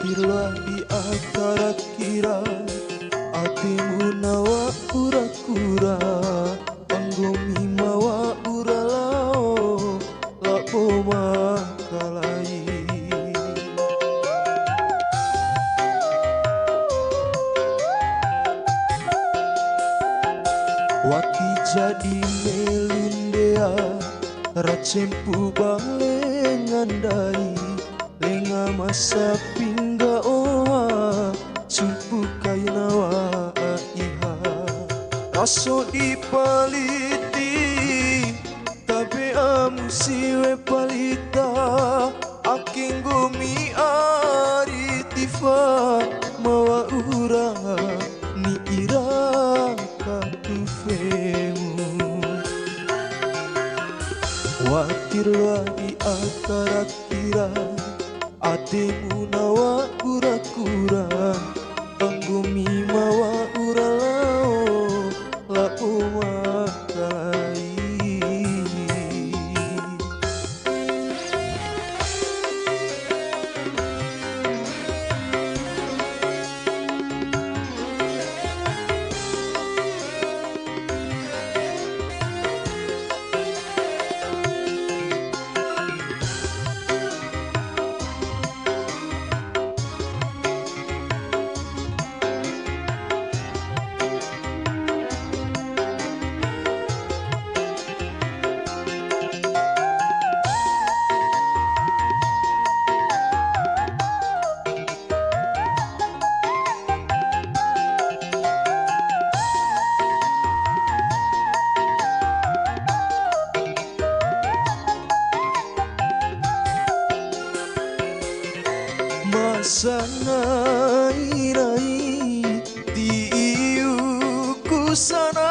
Watirlah di antara kira atimu nawa kura-kura panggomi mawa uralao lapo makalai wati jadi melundea racempu balengandai lenga masa pingga oa sumpu kainawa iha raso dipaliti tabe amu siwe palita aking gumi ari tifa mawa ura ni ira katufemu watirlah di antara kira atimu nawa kura-kura panggumi mawa uralao lapo makalai Sanai diiuku sana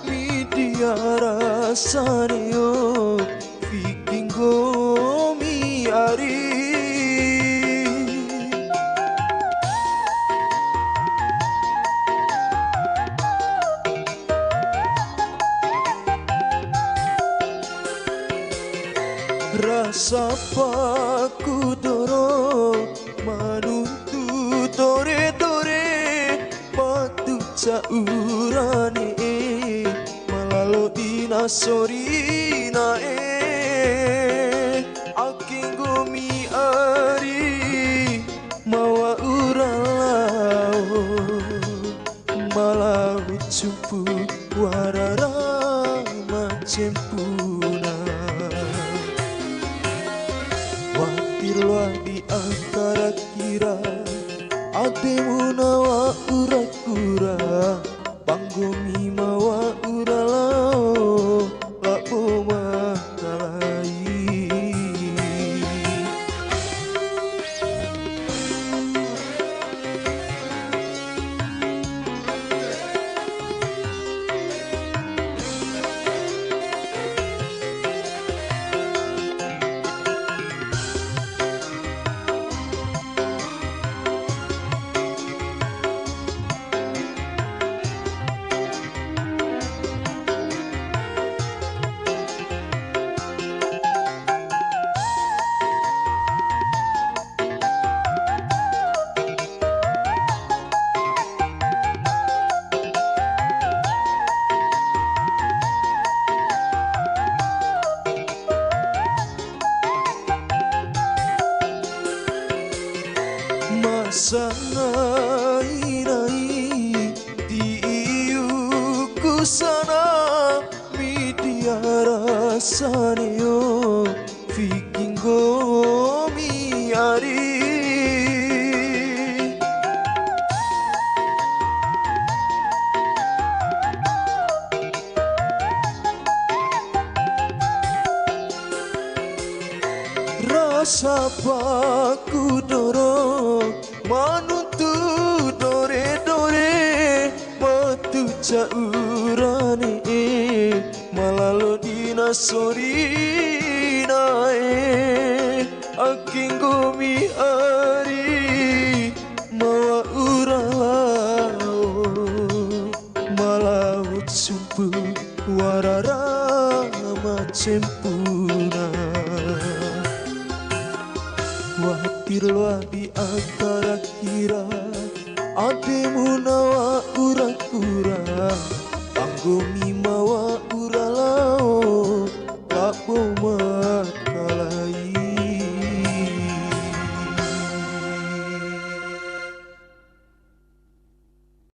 midiara saneo viking gomi ari rasa paku doro manuntu dore-dore patu caurane malalo dina sorina aking gumi ari mawa uralao malau cumpu warara macempuna watirlah di antara kira atimu nawa kura-kura panggomi mawa uralao lapo makalai sanai diiuku sana midiara saneo viking gomi ari rasa paku doro manuntu dore-dore matu caurane malalo dina sorina aking gumi ari mawa uralao malau sumpu warara macempuna watirlah di akara kira ademu nawa ura-ura Panggomi